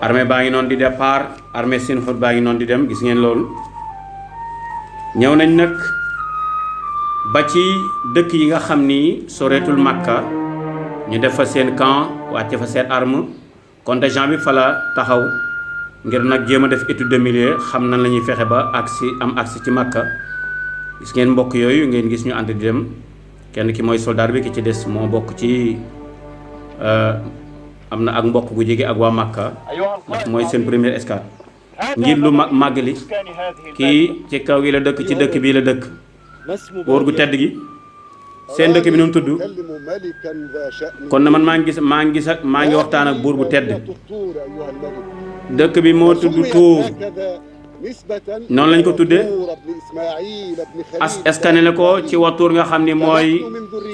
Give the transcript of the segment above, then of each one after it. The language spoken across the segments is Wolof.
armée baa ngi noonu di départ armée Sinhud baa ngi noonu di dem gis ngeen loolu ñëw nañ nag ba ci dëkk yi nga xam ni soreetul Makka ñu def fa seen camp wàcce fa seen arme contingent bi fa la taxaw ngir nag jéem a def étude de milieu xam nan la ñuy fexe ba agsi ci Makka gis ngeen mbokk yooyu ngeen gis ñu ànd di dem kenn ki mooy soldat bi ki ci des moo bokk ci am na ak mbokk gu jege ak waa Makka ndax mooy seen première escale njiit lu màggali kii ci kaw gi la dëkk ci dëkk bii la dëkk góor gu tedd gi seen dëkk bi nu mu tudd kon na man maa ngi waxtaan ak buur bu tedd dëkk bi moo tudd Tuur noonu lañ ko tuddee eskanele ko ci Watuur nga xam ni mooy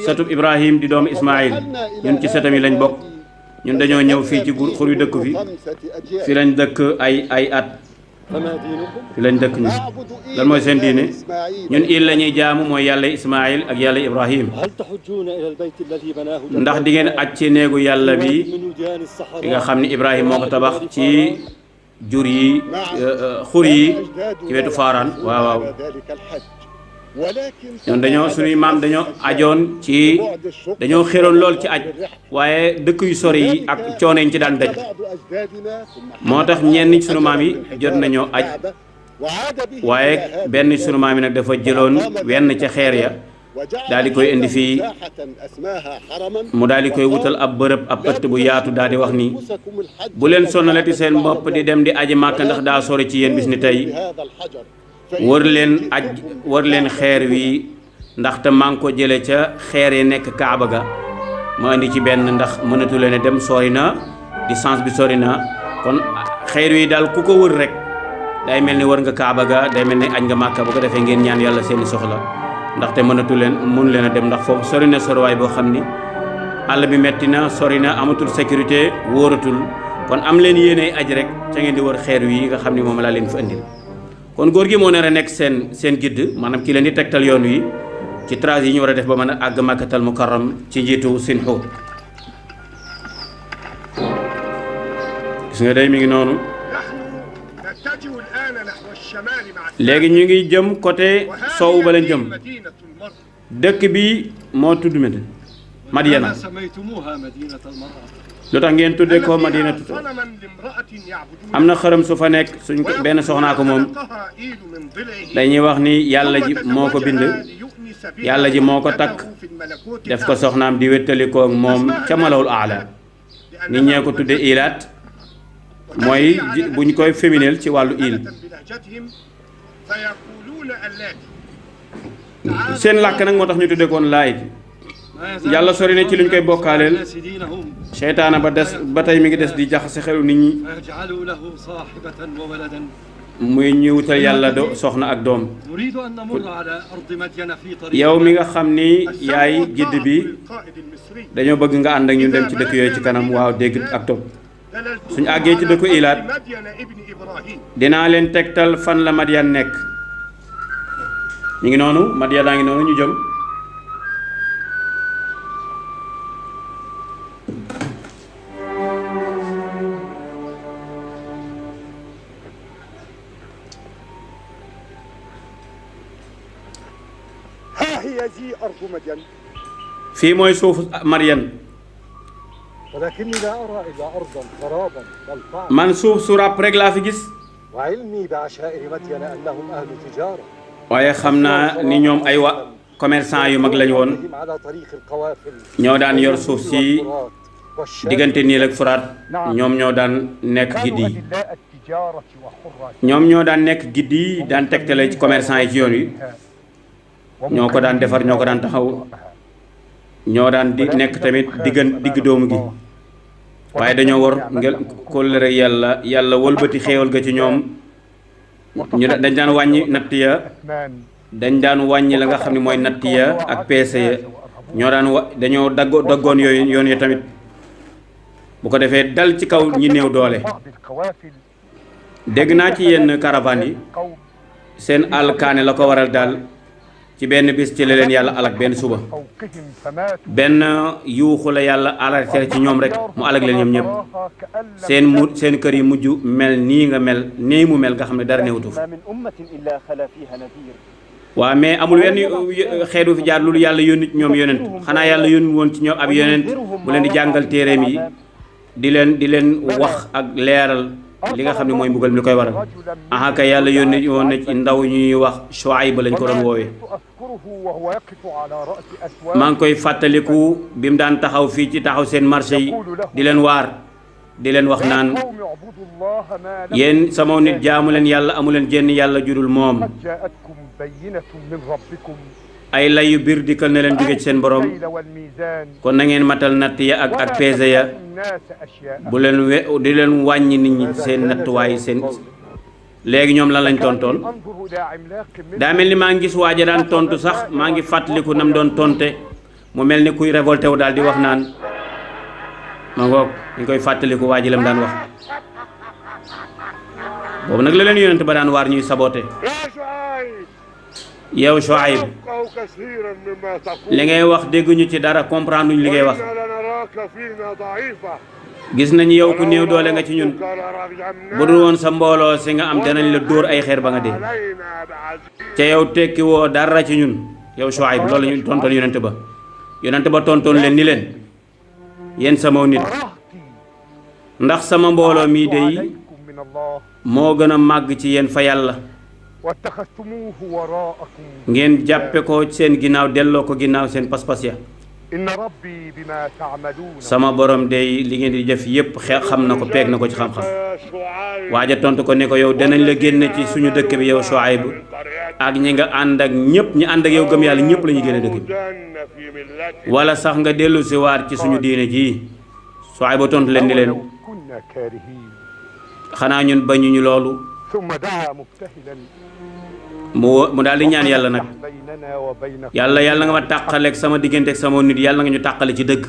satub Ibrahim di doomu Ismaïl ñun ci setam yi lañ bokk ñun dañoo ñëw fii ci xur yu dëkk fi lañ dëkk ay at fi lañ dëkk ñu lan mooy seen diine ñun il la ñuy jaamu mooy yàlla Ismaïl ak yàlla Ibrahim ndax di ngeen aj ci néegu yàlla bi nga xam ni Ibrahim moo ko tabax ci jur yi xur yi ci wetu Faaraan waaw ñoom dañoo suñuy maam dañoo ajoon ci dañoo xéroon lool ci aj waaye dëkk yu sori yi ak coono yi ci daan daj moo tax ñenn sunu maam yi jot nañoo aj waaye benn sunu maam yi nag dafa jëloon wenn ca xeer ya daal di koy indi fii mu daal di koy wutal ab bërëb ab ëtt bu yaatu daal di wax ni bu leen sonnalati seen bopp di dem di aji Màkka ndax daa sori ci yéen bis ni tey wër leen xeer wi ndaxte maa ngi ko jële ca xeer yi nekk Kaaba ga ma indi ci benn ndax mënatu leen a dem sori na distance bi sori na kon xeer wi daal ku ko wër rek day mel ni wër nga Kaaba ga day mel ni aj nga Màkka bu ko defee ngeen ñaan yàlla seeni soxla ndaxte mënatu leen a dem ndax foofu sori na soriwaay boo xam ni àll bi metti na sori na amatul sécurité wóoratul kon am leen yéenay aj rek ca ngeen di wër xeer wi nga xam ni moom laa leen fa indil kon góor gi moo nar a nekk seen guide maanaam ki leen di tegtal yoon wi ci trace yi ñu war a def ba mën a àgg Makkatal Mukarram ci njiitu Sinhud gis nga day mi ngi noonu léegi ñu ngi jëm côté soowu ba leen jëm dëkk bi moo tudd Madyana lu tax ngeen tuddee ko Madinatu am na xërëm su fa nekk suñ ko benn soxnaa ko moom dañuy wax ni yàlla ji moo ko bind yàlla ji moo ko takk def ko soxnaam di wéttalikoo moom ca malawul aala nit ñee ko tuddee ilaat mooy buñ koy féminel ci wàllu il seen làkk nag moo tax ñu tuddee koon laay yàlla sori na ci luñ koy bokkaaleel seytaana ba tey mi ngi des di jaxase xelu nit ñi muy ñu wutal yàlla soxna ak doom yow mi nga xam ni yaay gidd bi dañoo bëgg nga ànd ak ñun dem ci dëkk yooyu ci kanam waaw dégg ak topp suñu àggee ci dëkku Ilaat dinaa leen tegtal fan la Madyan nekk ñu ngi noonu Madyan a ngi noonu ñu jëm fii mooy suufu Madyan man suuf su ràpp rek laa fi gis waaye xam naa ni ñoom ay commerçant yu mag lañu woon ñoo daan yor suuf si diggante Niil ak Furaat ñoom ñoo daan nekk giddi yi ñoom ñoo daan nekk giddi yi daan tegtale ci commerçant yi ci yoon wi ñoo ko daan defar ñoo ko daan taxaw ñoo daan di nekk tamit digg doomu gi waaye dañoo war ngel kóllëre yàlla wëlbati xéewal ga ci ñoom dañ daan wàññi natt ya dañ daan wàññi la nga xam ne mooy natt ya ak peese ya ñoo daan dañoo daggoon yooyu yoon ya tamit bu ko defee dal ci kaw ñi néew doole dégg naa ci yenn caravane yi seen alkaane la ko waral daal ci benn bis ci la leen yàlla alak benn suba benn yuuxu la yàlla alerté ci ñoom rek mu alak leen ñoom ñëpp seen kër yi mujj mel nii nga mel nii mu mel nga xam ne dara newutu fa waaw mais amul wenn xeetu fi jaar loolu yàlla yónni ñoom yonent xanaa yàlla yónni woon ci ñoom ab yonent mu leen di jàngal téeréem yi di leen wax ak leeral li nga xam ne mooy mbugal mi li koy waral aha kay yàlla yónni woon na ci ndaw ñuy wax Shuayb ba lañ ko doon woowee maa ngi koy fàttaliku bi mu daan taxaw fii ci taxaw seen marché yi di leen waar di leen wax naan yéen sama nit jaamu leen yàlla amu leen jenn yàlla judul moom ay layu biir dikkal na leen jóge ci seen borom kon na ngeen matal natt ya ak peese ya bu leen di leen wàññi nit ñi seen nattuwaay seen léegi ñoom lan lañ tontoon daa mel ni maa ngi gis waaja daan tontu sax maa ngi fàttaliku nam doon tonte mu mel ni kuy révolté wu daal di wax naan ma ngoog ñu koy fàttaliku waaji lam daan wax boobu nag la leen yonent ba daan waar ñuy saboté yow Shuayb li ngay wax dégguñu ci dara comprendre luñ li ngay wax gis nañu yow ku néew doole nga ci ñun bu dul woon sa mbooloo si nga am danañ la dóor ay xeer ba nga dee ca yow tekki woo dara ci ñun yow Shuayb loolu la ñu tontoon yonent ba tontoon leen ni leen yéen sama nit ndax sama mbooloo mii dey moo gën a màgg ci yéen fa yàlla ngeen jàppe ko seen ginnaaw delloo ko ginnaaw seen pas-pas ya sama borom day li ngeen di def yépp xam na ko peeg na ko ci xam-xam waaja tontu ko ne ko yow danañ la génne ci suñu dëkk bi yow Shuayb ak ñi nga ànd ak ñëpp ñi ànd ak yow gëm yàlla ñëpp la ñuy génne dëkk bi wala sax nga dellu si waat ci suñu diine jii Shuayb tontu leen ni leen xanaa ñun bañuñu loolu mu daal di ñaan yàlla nag yàlla nga ma tàqaleeg sama diggante ak sama nit yàlla nga ñu tàqale ci dëgg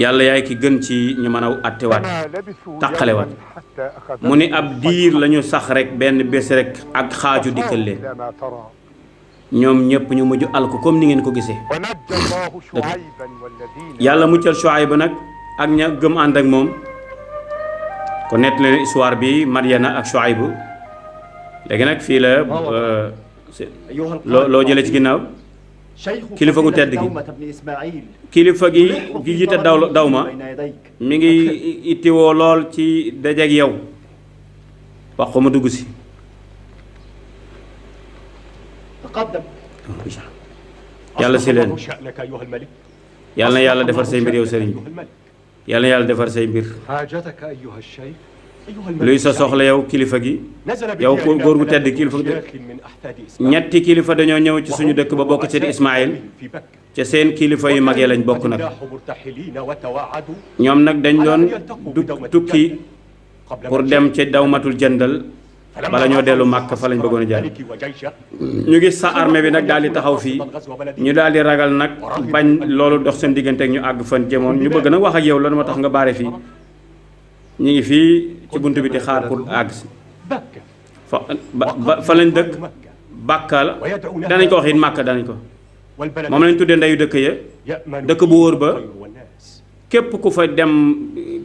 yàlla yaay ki gën ci ñu mën a attewaat tàqalewaat mu ni ab diir lañu sax rek benn bés rek ak xaaju dikkal leen ñoom ñëpp ñu mujj alku comme ni ngeen ko gisee yàlla muccal Shuayb nag ak ña gëm ànd ak moom ko nett leen histoire bi Madyana ak Shuayb léegi nag fii la loo jëlee ci ginnaaw kilifa gu tedd gi kilifa gi jiite daw ma mi ngi ittiwoo lool ci dajeeg yow wax ko ma dugg si yàlla si leen yàlla na yàlla defar say mbir yow sëriñ bi yàlla na yàlla defar say mbir luy sa soxla yow kilifa gi yow góor gu tedd kilifa ñetti kilifa dañoo ñëw ci suñu dëkk ba bokk ci Ismaïl ca seen kilifa yu mag yi lañ bokk nag ñoom nag dañ doon tukki pour dem ca dawmatul jëndal bala ñoo dellu Màkka fa lañ bëggoon a jaar ñu gis sa armée bi nag daal di taxaw fii ñu daal di ragal nag bañ loolu dox seen diggante ak ñu àgg fan jëmoon ñu bëgg nag wax ak yow lan moo tax nga baare fii ñu ngi fii ci bunt bi di xaar pour àgg si fa lañ dëkk Bàkka la danañ ko wax it Màkka danañ ko moom lañ tuddee ndeyu dëkk ya dëkk bu wóor ba képp ku fa dem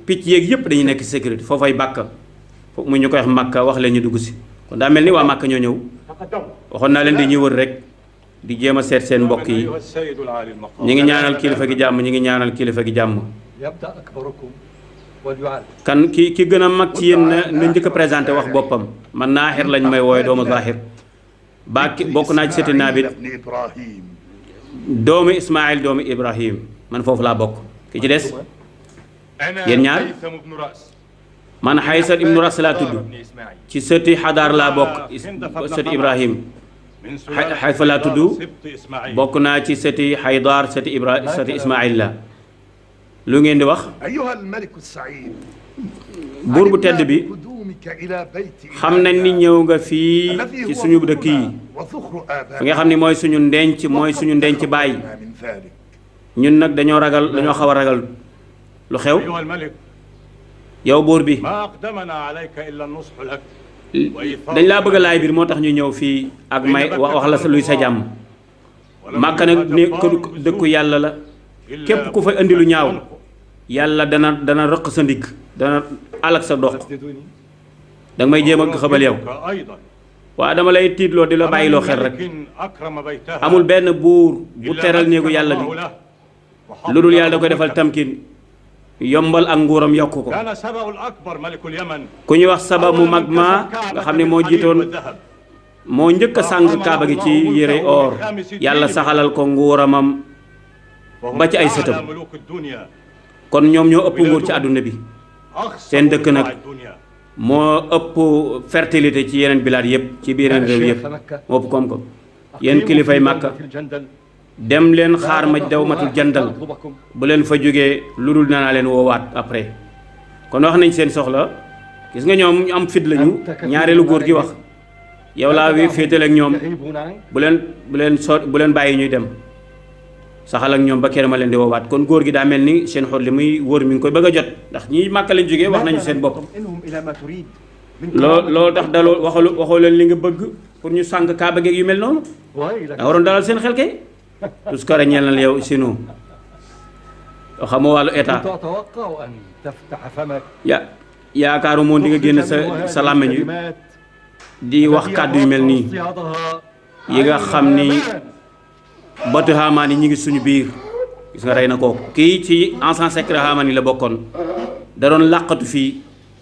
picc yeeg yëpp dañuy nekk sécurité foofay Bàkka foofu mu ñu koy wax Màkka wax leen ñu dugg si kon daa mel ni waa Màkka ñoo ñëw waxoon naa leen di ñuy wër rek di jéem a seet seen mbokk yi ñi ngi ñaanal kilifa gi jàmm ñi ngi ñaanal kilifa gi jàmm kan ki gën a mag ci yéen na njëkk a présenté wax boppam man Naaxir lañ may wooye doomu Zaahir bokk naa ci sëti Naabit doomu Ismaïl doomu Ibrahim man foofu laa bokk ki ci des yéen ñaar man Haysat ibnu Ras laa tudd ci sëti Xadaar laa bokk sëti Ibrahim Xayfa laa tudd bokk naa ci sëti Xaydaar sëti Ismaïl la lu ngeen di wax buur bu tedd bi xam nañ ni ñëw nga fii ci suñu dëkk yi fi nga xam ni mooy suñu ndenc baay ñun nag dañoo xaw a ragal lu xew yow buur bi dañ laa bëgg a laay biir moo tax ñu ñëw fii ak may wax la luy sa jàmm. Màkka nag ne dëkku yàlla la képp ku fa indi lu ñaaw yàlla dana rëq sa ndigg dana alak sa dox danga may jéem a xëbal yow. waaw dama lay tiitloo di la bàyyiloo xel rek amul benn buur bu teral néegu yàlla bi lu dul yàlla da koy defal tamkin yombal ak nguuram yokk ko. ku ñuy wax Saba mu mag ma nga xam ne moo jiitoon moo njëkk a sàng kaaba gi ci yére or yàlla saxalal ko nguuramam ba ci ay sëtam kon ñoom ñoo ëpp nguur ci àdduna bi seen dëkk nag moo ëpp fertilité ci yeneen bilaad yëpp ci biir yeneen réew yëpp moo ëpp koom-koom yéen kilifay Màkka dem leen xaar ma dawmatul jandal bu leen fa jógee lu dul naa leen woowaat après kon wax nañ seen soxla gis nga ñoom ñu am fit lañu ñaareelu góor gi wax yow laa wi féetal ak ñoom bu leen bàyyi ñuy dem saxal ak ñoom ba kere ma leen di woowaat kon góor gi daa mel ni seen xol li muy wóor mi ngi koy bëgg a jot ndax ñi Màkka lañ jógee wax nañu seen bopp loolu tax daloo waxoo leen li nga bëgg pour ñu sànq kaaba geeg yu mel noonu da waroon dalal seen xel kay tous kare ñeel na yow sino xamoo wàllu état yaakaaru moom di nga génn sa làmmiñ wi di wax kàddu yu mel nii yi nga xam ni batu Haamaan yi ñu ngi suñu biir gis nga rey na kooku kii ci ancien secret Haamaan yi la bokkoon da doon làqatu fii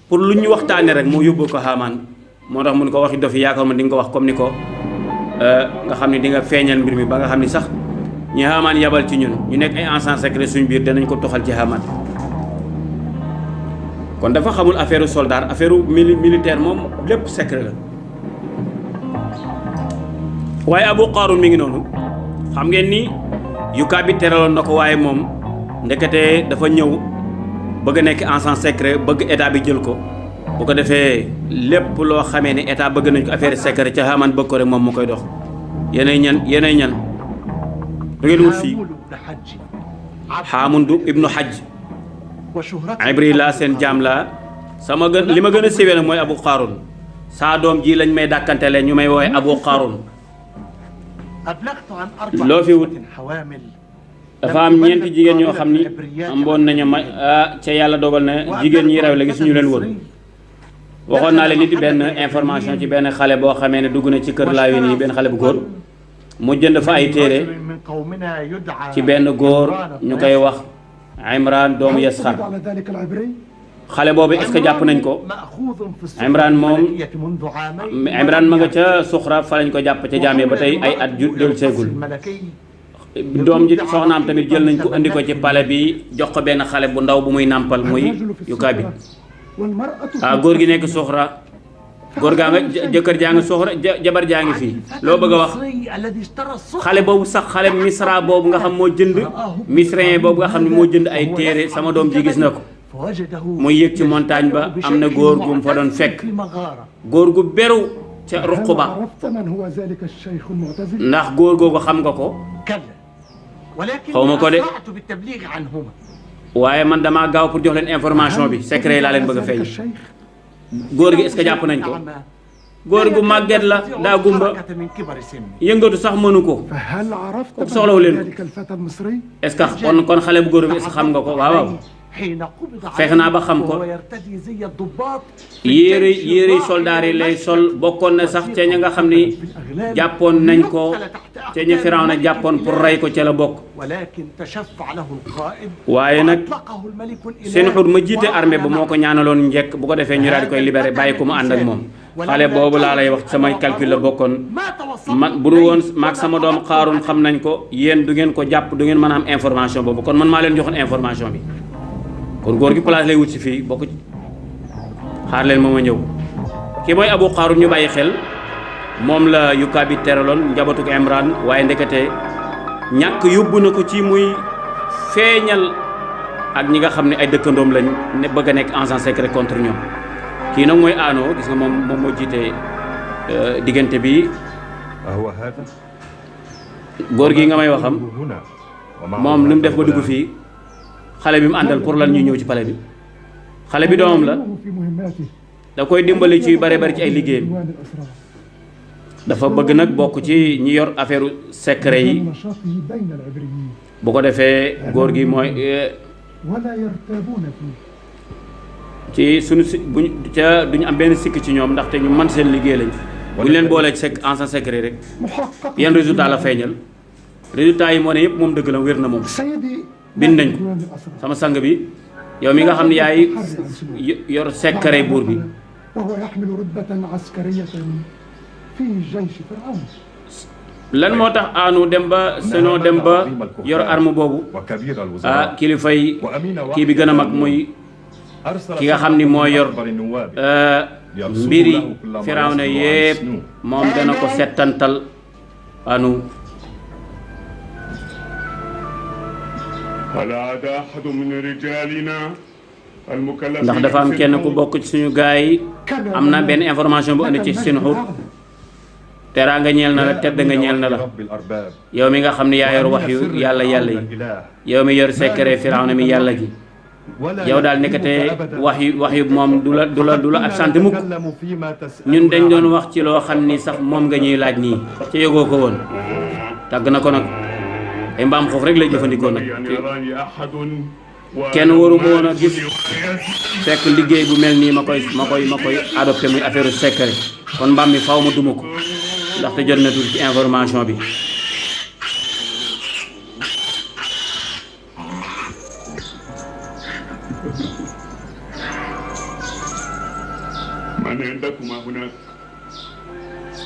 pour lu ñu waxtaane rek moo yóbboo ko Haamaan moo tax mun ko waxi dofi yaakaar ma di nga ko wax comme ni ko nga xam ne di nga feeñal mbir mi ba nga xam ni sax ñi Haamaan yabal ci ñun ñu nekk ay ancien secret suñu biir danañ ko toxal ci Haamaan kon dafa xamul affaire soldat affaire militaire moom lépp secret la waaye Abu Qaaruun mi ngi noonu xam ngeen ni yukaa bi teraloon na ko waaye moom ndekete dafa ñëw bëgg a nekk ancien secret bëgg état bi jël ko bu ko defee lépp loo xamee ne état bëgg nañ ko affaire secret ca Haamaan bëgg ko rek moom mu koy dox yeneen ñan da ngeen wut fii Xaamundu ibnu Hajj Ibri laa seen jaam laa li ma gën a séwee nag mooy Abu Qaaruun saa doom ji lañ may dàkkantele ñu may woowee Abu Qaaruun loo fi wut dafa am ñeenti jigéen ñoo xam ni amboon nañu ca yàlla dogal na jigéen ñi rew la gis ñu leen woon waxoon naa leen nit benn information ci benn xale boo xamee ne dugg na ci kër laawi nii benn xale bu góor mu jënd fa ay téere ci benn góor ñu koy wax Imran doomu Yasxar xale boobu est-ce que jàpp nañ ko Imran ma nga ca Suxra fa lañ ko jàpp ca jaamee ba tey ay at ju del seegul doom ji soxnaam tamit jël nañ ko indi ko ci palais bi jox ko benn xale bu ndaw bu muy nàmpal muy yukaa bi góor gi nekk Suxra góor gaa nga jëkkër jaa ngi Suxra jabar jaa ngi fii loo bëgg a wax xale boobu sax xale misra boobu nga xam moo jënd misrain boobu nga xam ne moo jënd ay téere sama doom ji gis na ko muy yëg ci montagne ba am na góor gu mu fa doon fekk góor gu beru ca ruq ba ndax góor googu xam nga ko xaw ma ko de waaye man damaa gaaw pour jox leen information bi secret laa leen bëgg a feeñ góor gi est-ce que jàpp nañ ko góor gu màgget la daa gumba yëngatu sax mënu ko kooku soxlawu leen ko est-ce que kon xale bu góor bi est-ce que xam nga ko waaw feex naa ba xam ko yére soldaar yi lay sol bokkoon na sax ca ña nga xam ni jàppoon nañ ko ca ña Firawna jàppoon pour rey ko ca la bokk waaye nag seen xur ma jiite armée ba moo ko ñaanaloon njëkk bu ko defee ñu daal di koy libéré bàyyi ko mu ànd ak moom xale boobu laa lay wax samay calcul la bokkoon man bu dul woon maag sama doom Qaaruun xam nañ ko yéen du ngeen ko jàpp du ngeen mën a am information boobu kon man maa leen joxoon information bi kon góor gi place lay wut si fii bokk xaar leen moom a ñëw kii mooy Abu Qaaruun ñu bàyyi xel moom la yukaa bi teraloon njabootu Imran waaye ndekete ñàkk yóbbu na ko ci muy feeñal ak ñi nga xam ne ay dëkkandoom lañ ne bëgg a nekk agent secret contre ñoom kii nag mooy Ano gis nga moom moo jiite diggante bi góor gi nga may waxam moom lu mu def ba dugg fii xale bi mu àndal pour lan ñuy ñëw ci palais bi xale bi doomam la da koy dimbali ci yu bare bari ci ay liggéeyam dafa bëgg nag bokk ci ñi yor affaire secret yi bu ko defee góor gi mooy ci suñu si buñ ca duñu am benn sikk ci ñoom ndaxte ñu man seen liggéey lañ bu ñu leen boolee ci en secret rek yan résultat la feeñal résultat yi moo ne yëpp moom dëgg la wér na moom bind nañ ko sama sang bi yow mi nga xam ne yaay yor secret buur bi lan moo tax aanu dem ba senoo dem ba yor arme boobu kilifay kii bi gën a mag muy ki nga xam ni moo yor mbiri Firawna yépp moom dana ko settantal aanu ndax dafa am kenn ku bokk ci suñu gaay yi am na benn information bu indi ci Sinhut teraa nga ñeel na la tedd nga ñeel na la yow mi nga xam ne yaa yor wax yu yàlla yi yow mi yor secret Firawna mi yàlla ji yow daal nekkate wax yu moom du la absenté mukk ñun dañ doon wax ci loo xam ni sax moom nga ñuy laaj nii ca yëgoo ko woon tàgg na ko nag ay mbaam xoof rek lay jëfandikoo nag kenn waru ma woon a gis fekk liggéey bu mel nii ma koy adopté muy affaire secret kon mbaam mi faw ma duma ko ndaxte jot na tuuti ci information bi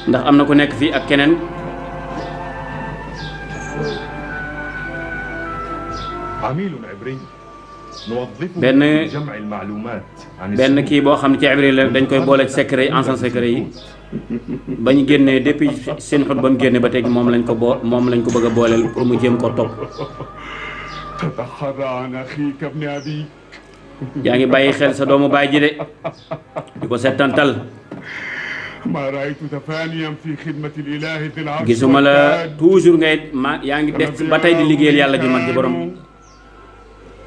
ndax am na ku nekk fii ak keneen benn kii boo xam ne ci Ibrahima la dañ koy boole ci secret yi ancien secret yi ba ñu génnee depuis seen xut ba mu génne ba tey moom lañ ko bëgg a booleel pour mu jéem ko topp yaa ngi bàyyi xel sa doomu baay ji de di ko settantal gisuma la toujours ngay yaa ngi def ba tey di liggéeyal yàlla ju mag ji borom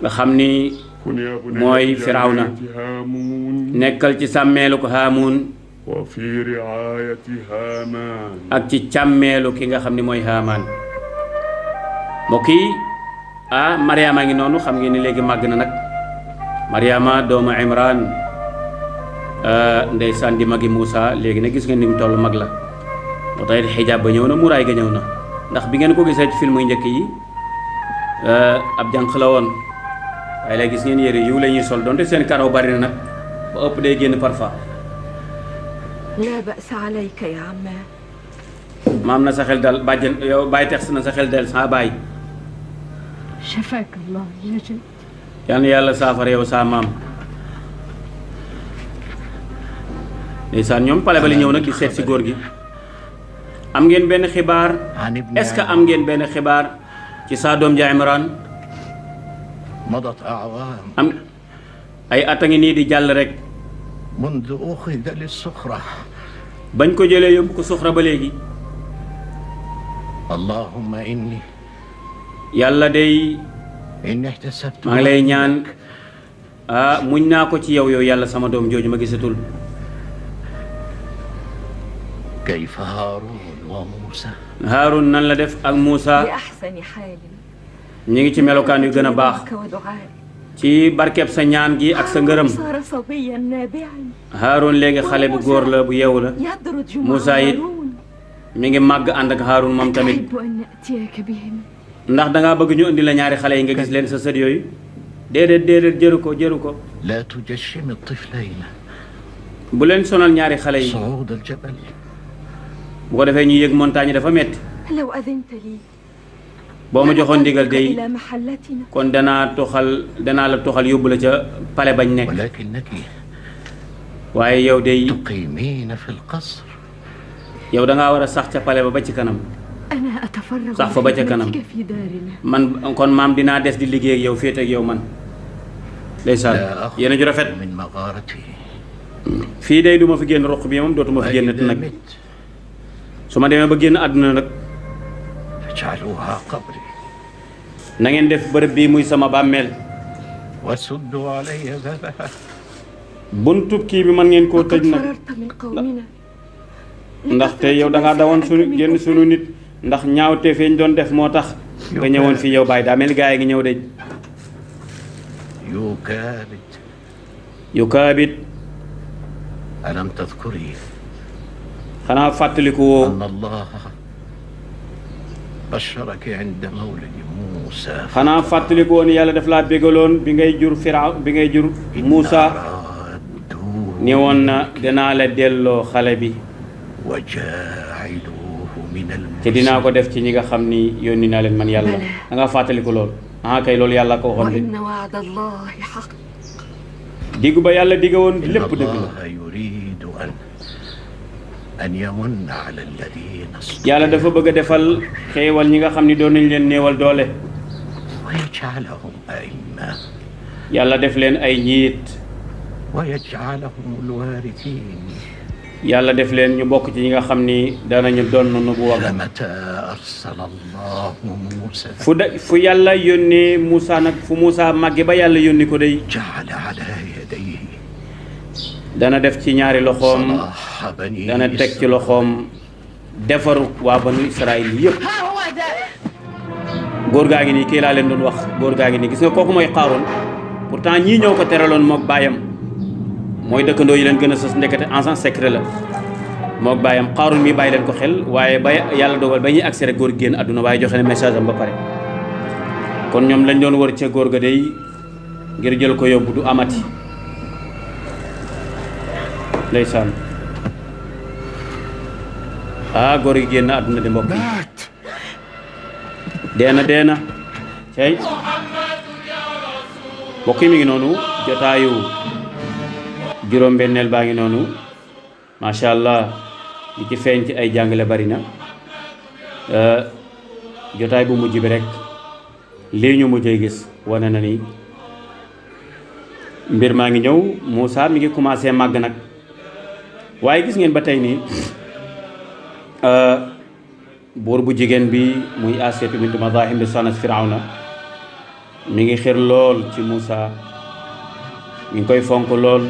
nga xam ni mooy Firawna nekkal ci sàmmeelu ko Haamuun ak ci càmmeelu ki nga xam ni mooy Haamaan mbokk yi Mariama ngi noonu xam ngeen ni léegi màgg na nag Mariama doomu Imran ndeysaan di magi Moussa léegi nag gis ngeen ni mu toll mag la moo tax xijaab ba ñëw na muraay ga ñëw na ndax bi ngeen ko gisee ci film yu njëkk yi ab jànq la woon waaye léegi gis ngeen yére yiw la ñuy sol donte seen karaw bari na nag ba ëpp day génn parfois. laa ba'sa alayka yaa amma. maam na sa xel dal bàjjen yow bàyyi tex na sa xel dal saa bàyyi. shafaaka Allah yaa jad. yal na yàlla saafara yow saa maam. ndeysaan ñoom pale ba li ñëw nag di seet si góor gi. am ngeen benn xibaar est-ce que am ngeen benn xibaar ci saa doom ja Imran. am ay at a ngi nii di jàll rek. bañ ko jëlee yóbbu ko suxra ba léegi. yàlla day maa ngi lay ñaan muñ naa ko ci yow yàlla sama doom jooju ma gisatul. Haarun nan la def ak Muusa ñu ngi ci melokaan yu gën a baax ci barkeb sa ñaan gi ak sa ngërëm. Haarun léegi xale bu góor la bu yeewu la. Muusa it mi ngi màgg ànd ak Haarun moom tamit. ndax dangaa bëgg ñu indi la ñaari xale yi nga gis leen sa sët yooyu. déedéet jëru ko. bu leen sonal ñaari xale yi. bu ko defee ñu yëg montagne dafa metti. boo ma joxoon ndigal day kon danaa la toxal yóbbu la ca pale bañ nekk. waaye yow day yow dangaa war a sax ca pale ba ci kanam. sax fa ba ca kanam man kon maam dinaa des di liggéey ak yow féete ak yow man. ndeysaan yéen a ju rafet. fii day duma fi génn roq bi moom dootuma fi génn nag. su ma demee ba génn àdduna nag na ngeen def bërëb bii muy sama bàmmeel buntub kii bi mën ngeen koo tëj لقد nag فررت من قومنا ndaxte yow da ngaa dawoon suñu génn suñu nit ndax ñaawte feeñ doon def moo tax nga ñëwoon fii yow Baye daa mel ni gaa yi ngi ñëw de يكابد yu kaabit ألم تذكري xanaa fàttaliku woo أن الله بشرك عند مولد موسى xanaa fàttaliku woon yàlla daf laa bégaloon bi ngay jur Firaw bi ngay jur Muusa ردوه ne woon na dinaa la delloo xale bi وجاعلوه من te dinaa ko المرسلين def ci ñi nga xam ni yónni naa leen man yàlla da ngaa fàttaliku lool ah kay loolu yàlla ko waxoon de وإن وعد الله حق digg ba yàlla digga woon إن lépp dëgg la الله يريد أن يمن على الذين yàlla dafa bëgg a defal xéewal ñi nga xam ni doon nañ leen néewal doole ويجعلهم أئمة yàlla def leen ay njiit ويجعلهم الوارثين yàlla def leen ñu bokk ci ñi nga xam ni danañu donn nubuwa ga فمتى أرسل الله موسى fu yàlla yónnee Moussa nag fu Moussa màgge ba yàlla yónni ko day جعل على يديه dana def ci ñaari loxoom صلاح بني dana teg ci loxoom defaru waa banu Israël yëpp góor gaa ngi nii kii laa leen doon wax góor gaa ngi nii gis nga kooku mooy Qaaruun pourtant ñii ñëw ko teraloon mook baayam mooy dëkkandoo yi leen gën a sës ndekete agent secret la mook baayam Qaaruun mi bàyyi leen ko xel waaye ba yàlla dogal ba ñuy agsi rek góor génn àdduna waaye joxe ne message am ba pare kon ñoom lañ doon wër ca góor ga day ngir jël ko yóbbu du amati ndeysaan góor gi génn àdduna de mbokk yi deena cey mbokk yi mi ngi noonu jotaayu juróom-benneel baa ngi noonu macha allah li ci feeñ ci ay jàngale bari na jotaay bu mujj bi rek lii ñu mujjee gis wane na ni mbir maa ngi ñëw Moussa mi ngi commencé màgg nag waaye gis ngeen ba tey nii buur bu jigéen bi muy Asiyatu bintu Mazahim di soxna Firawna mi ngi xir lool ci Moussa mi ngi koy fonk lool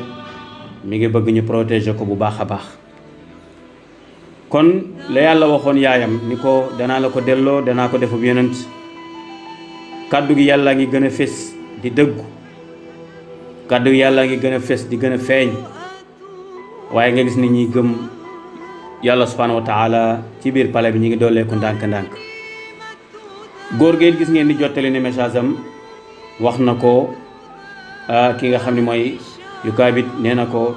mi ngi bëgg ñu protéger ko bu baax a baax kon la yàlla waxoon yaayam ni ko danaa la ko delloo danaa ko defub yonent kàddu gi yàlla ngi gën a fés di dëggu kàddu gi yàlla ngi gën a fés di gën a feeñ waaye nga gis ni ñi gëm yàlla subhanahu wa taala ci biir pale bi ñu ngi dooleeku ndànk-ndànk góor gi gis ngeen di jottali ne message am wax na ko ki nga xam ne mooy Yukaabit nee na ko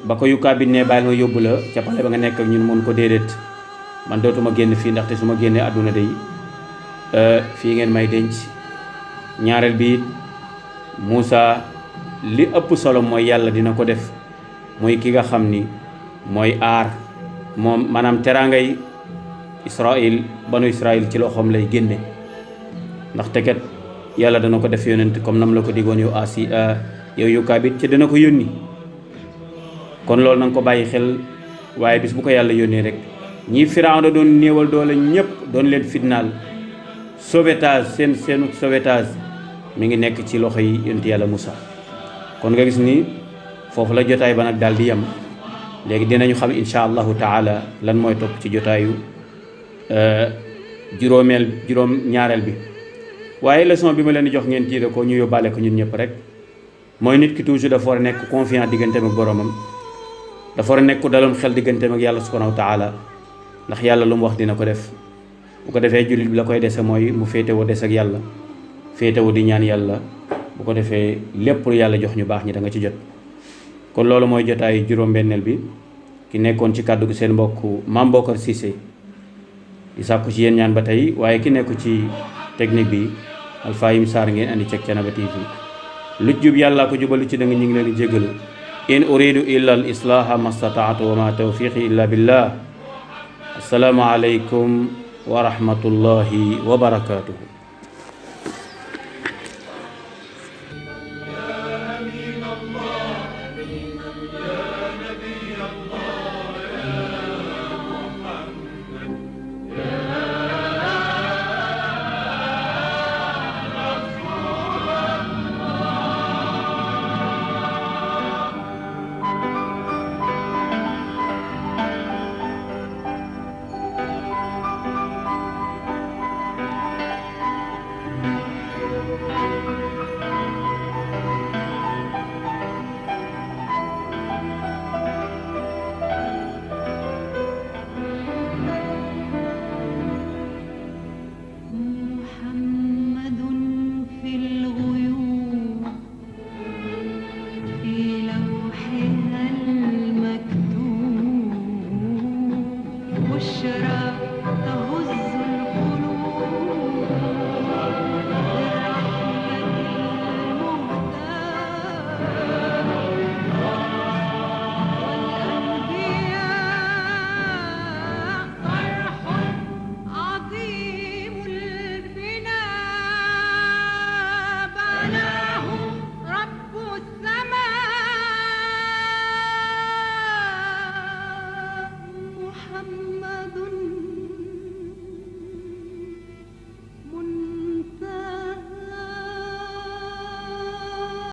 ba ko Yukaabit ne bàyyil ma yóbbu la ca pale ba nga nekk ak ñun mun ko déedéet man dootuma génn fii ndaxte su ma génnee àdduna day fii ngeen may denc ñaareel bi it Moussa li ëpp solo mooy yàlla dina ko def muy ki nga xam ni mooy aar moom maanaam teraangay Israël banu Israël ci loxoom lay génne ndaxte kat yàlla dana ko def yonent comme nam la ko diggoon yow yow Yukaabit ci dana ko yónni kon loolu na nga ko bàyyi xel waaye bis bu ko yàlla yónnee rek ñii Firawna doon néewal doole ñëpp doon leen fitnaal sauvetage seenu sauvetage mi ngi nekk ci loxo yi yonent yàlla Moussa kon nga gis ni foofu la jotaay ba nag daal di yem léegi dinañu xam insha allahu taala lan mooy topp ci jotaayu juróom ñaareel bi waaye leçon bi ma leen di jox ngeen tiire ko ñu yóbbaale ko ñun ñëpp rek mooy nit ki toujours dafa war a nekk confiant digganteem ak boromam dafa war a nekk ku daloon xel digganteem ak yàlla subhanahu wa taala ndax yàlla lu mu wax dina ko def bu ko defee jullit bi la koy dese mooy mu féetewoo des ak yàlla féetewoo di ñaan yàlla bu ko defee lépp lu yàlla jox ñu baax ñi da nga ci jot kon loolu mooy jotaayu juróom-benneel bi ki nekkoon ci kàddu gi seen mbokk Mame Bocar Cissé di sàkku ci yéen ñaan ba tey waaye ki nekku ci technique bi Alfayim Sarr ngeen andi ceg Thiénaba TV lu jub yàlla ko jubal lu ci dëng ñu ngi leen di jégalu in uridu illa al islaha mastataatu wa ma tawfiqi illa billah assalaamu alaykum wa rahmatullahi wa barakatuhu